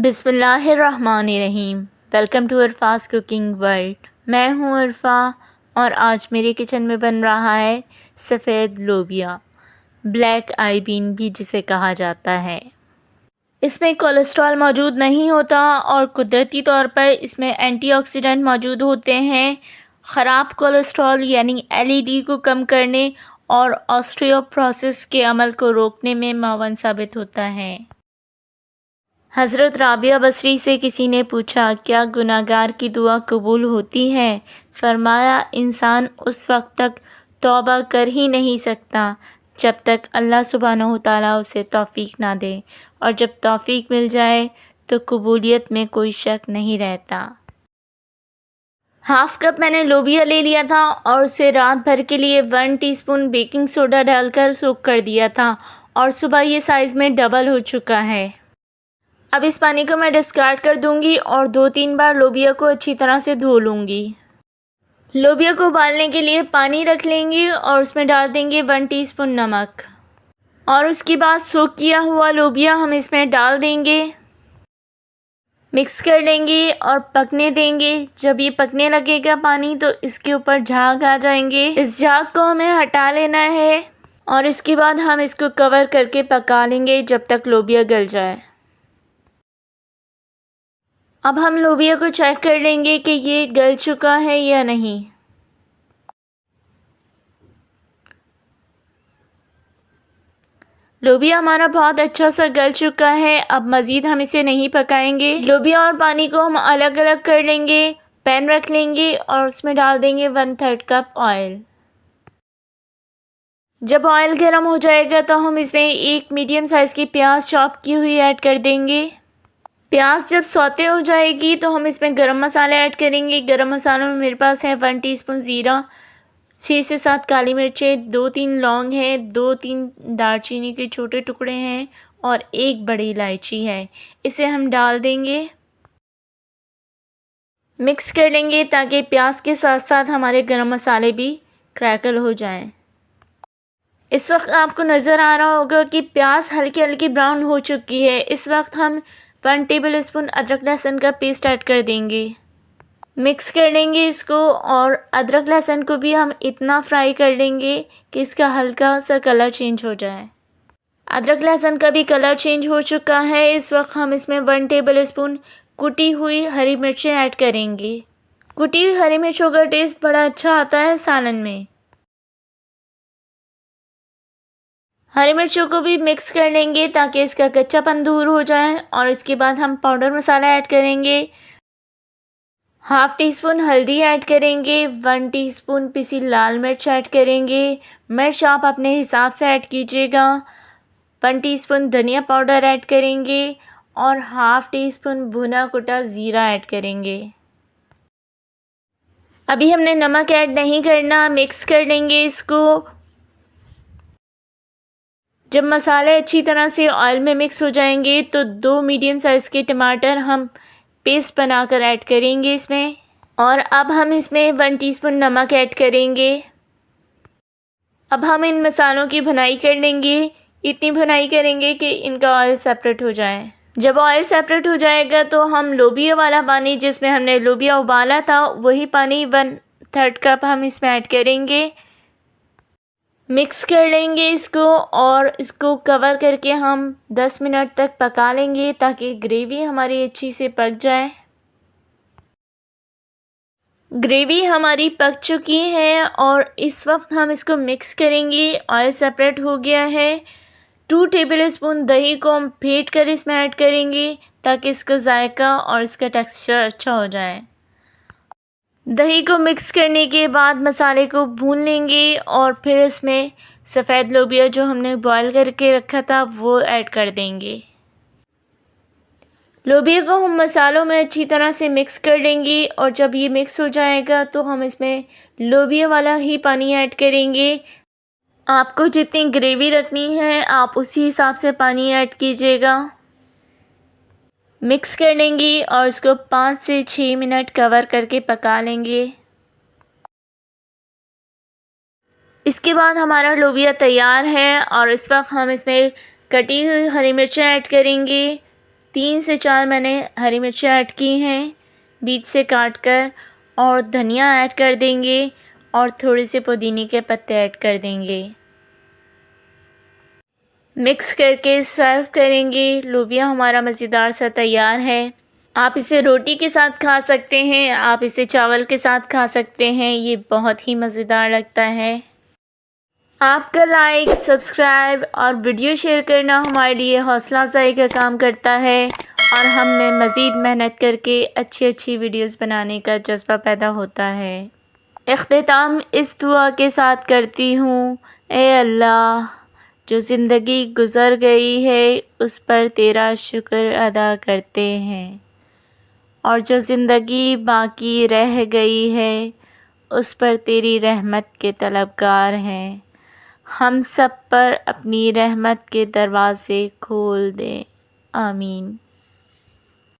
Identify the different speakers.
Speaker 1: बिस्मिल्लाहिर्रहमानिर्रहीम। Welcome to Arfa's cooking world. मैं हूँ अरफा और आज मेरे किचन में बन रहा है सफ़ेद लोबिया, ब्लैक आई बीन भी जिसे कहा जाता है। इसमें कोलेस्ट्रॉल मौजूद नहीं होता और कुदरती तौर पर इसमें एंटीऑक्सीडेंट मौजूद होते हैं। ख़राब कोलेस्ट्रॉल यानी एलईडी को कम करने और ऑस्टियोपोरोसिस के अमल को रोकने में मुअव्वन साबित होता है। हज़रत राबिया बसरी से किसी ने पूछा, क्या गुनाहगार की दुआ कबूल होती है? फरमाया, इंसान उस वक्त तक तौबा कर ही नहीं सकता जब तक अल्लाह सुब्हानहू तआला उसे तौफ़ीक ना दे, और जब तौफ़ीक मिल जाए तो कबूलियत में कोई शक नहीं रहता। हाफ़ कप मैंने लोबिया ले लिया था और उसे रात भर के लिए 1 टीस्पून बेकिंग सोडा डालकर सोक कर दिया था और सुबह ये साइज़ में डबल हो चुका है। अब इस पानी को मैं डिस्कार्ड कर दूंगी और 2-3 बार लोबिया को अच्छी तरह से धो लूँगी। लोबिया को उबालने के लिए पानी रख लेंगे और उसमें डाल देंगे 1 टीस्पून नमक और उसके बाद सोक किया हुआ लोबिया हम इसमें डाल देंगे, मिक्स कर लेंगे और पकने देंगे। जब ये पकने लगेगा पानी तो इसके ऊपर झाग आ जाएंगे, इस झाग को हमें हटा लेना है और इसके बाद हम इसको कवर करके पका लेंगे जब तक लोबिया गल जाए। अब हम लोबिया को चेक कर लेंगे कि ये गल चुका है या नहीं। लोबिया हमारा बहुत अच्छा सा गल चुका है। अब मज़ीद हम इसे नहीं पकाएंगे। लोबिया और पानी को हम अलग अलग कर लेंगे। पैन रख लेंगे और उसमें डाल देंगे 1/3 कप ऑयल। जब ऑयल गर्म हो जाएगा तो हम इसमें एक मीडियम साइज़ की प्याज चॉप की हुई ऐड कर देंगे। प्याज जब सौते हो जाएगी तो हम इसमें गरम मसाले ऐड करेंगे। गरम मसालों में मेरे पास है 1 टीस्पून ज़ीरा, 6 से 7 काली मिर्चें, 2-3 लौंग हैं, 2-3 दालचीनी के छोटे टुकड़े हैं और 1 बड़ी इलायची है। इसे हम डाल देंगे, मिक्स कर लेंगे ताकि प्याज के साथ साथ हमारे गरम मसाले भी क्रैकल हो जाएं। इस वक्त आपको नज़र आ रहा होगा कि प्याज हल्की हल्की ब्राउन हो चुकी है। इस वक्त हम 1 टेबल स्पून अदरक लहसुन का पेस्ट ऐड कर देंगे, मिक्स कर लेंगे इसको और अदरक लहसुन को भी हम इतना फ्राई कर लेंगे कि इसका हल्का सा कलर चेंज हो जाए। अदरक लहसुन का भी कलर चेंज हो चुका है। इस वक्त हम इसमें 1 टेबल स्पून कुटी हुई हरी मिर्चें ऐड करेंगे। कुटी हुई हरी मिर्चों का टेस्ट बड़ा अच्छा आता है सालन में। हरी मिर्चों को भी मिक्स कर लेंगे ताकि इसका कच्चापन दूर हो जाए और इसके बाद हम पाउडर मसाला ऐड करेंगे। हाफ़ टीस्पून हल्दी ऐड करेंगे, 1 टीस्पून पिसी लाल मिर्च ऐड करेंगे। मिर्च आप अपने हिसाब से ऐड कीजिएगा। 1 टीस्पून धनिया पाउडर ऐड करेंगे और हाफ़ टीस्पून भुना कुटा ज़ीरा ऐड करेंगे। अभी हमने नमक ऐड नहीं करना, मिक्स कर लेंगे इसको। जब मसाले अच्छी तरह से ऑयल में मिक्स हो जाएंगे तो 2 मीडियम साइज़ के टमाटर हम पेस्ट बनाकर ऐड करेंगे इसमें, और अब हम इसमें 1 टीस्पून नमक ऐड करेंगे। अब हम इन मसालों की भुनाई कर लेंगे, इतनी भुनाई करेंगे कि इनका ऑयल सेपरेट हो जाए। जब ऑयल सेपरेट हो जाएगा तो हम लोबिया वाला पानी जिसमें हमने लोबिया उबाला था वही पानी 1/3 कप हम इसमें ऐड करेंगे, मिक्स कर लेंगे इसको और इसको कवर करके हम 10 मिनट तक पका लेंगे ताकि ग्रेवी हमारी अच्छी से पक जाए। ग्रेवी हमारी पक चुकी है और इस वक्त हम इसको मिक्स करेंगे। ऑयल सेपरेट हो गया है। 2 टेबल स्पून दही को हम फेंट कर इसमें ऐड करेंगे ताकि इसका जायका और इसका टेक्सचर अच्छा हो जाए। दही को मिक्स करने के बाद मसाले को भून लेंगे और फिर इसमें सफ़ेद लोबिया जो हमने बॉईल करके रखा था वो ऐड कर देंगे। लोबिया को हम मसालों में अच्छी तरह से मिक्स कर लेंगे और जब ये मिक्स हो जाएगा तो हम इसमें लोबिया वाला ही पानी ऐड करेंगे। आपको जितनी ग्रेवी रखनी है आप उसी हिसाब से पानी ऐड कीजिएगा। मिक्स कर लेंगे और इसको 5 से 6 मिनट कवर करके पका लेंगे। इसके बाद हमारा लोबिया तैयार है और इस वक्त हम इसमें कटी हुई हरी मिर्चें ऐड करेंगे, 3 से 4 मैंने हरी मिर्ची ऐड की हैं बीच से काट कर, और धनिया ऐड कर देंगे और थोड़े से पुदीने के पत्ते ऐड कर देंगे। मिक्स करके सर्व करेंगे। लोबिया हमारा मज़ेदार सा तैयार है। आप इसे रोटी के साथ खा सकते हैं, आप इसे चावल के साथ खा सकते हैं। ये बहुत ही मज़ेदार लगता है। आपका लाइक, सब्सक्राइब और वीडियो शेयर करना हमारे लिए हौसला अफ़ज़ाई का काम करता है और हम में मज़ीद मेहनत करके अच्छी वीडियोस बनाने का जज़्बा पैदा होता है। इख्तिताम इस दुआ के साथ करती हूँ, ए अल्लाह, जो ज़िंदगी गुज़र गई है उस पर तेरा शुक्र अदा करते हैं, और जो ज़िंदगी बाकी रह गई है उस पर तेरी रहमत के तलबगार हैं। हम सब पर अपनी रहमत के दरवाज़े खोल दे। आमीन।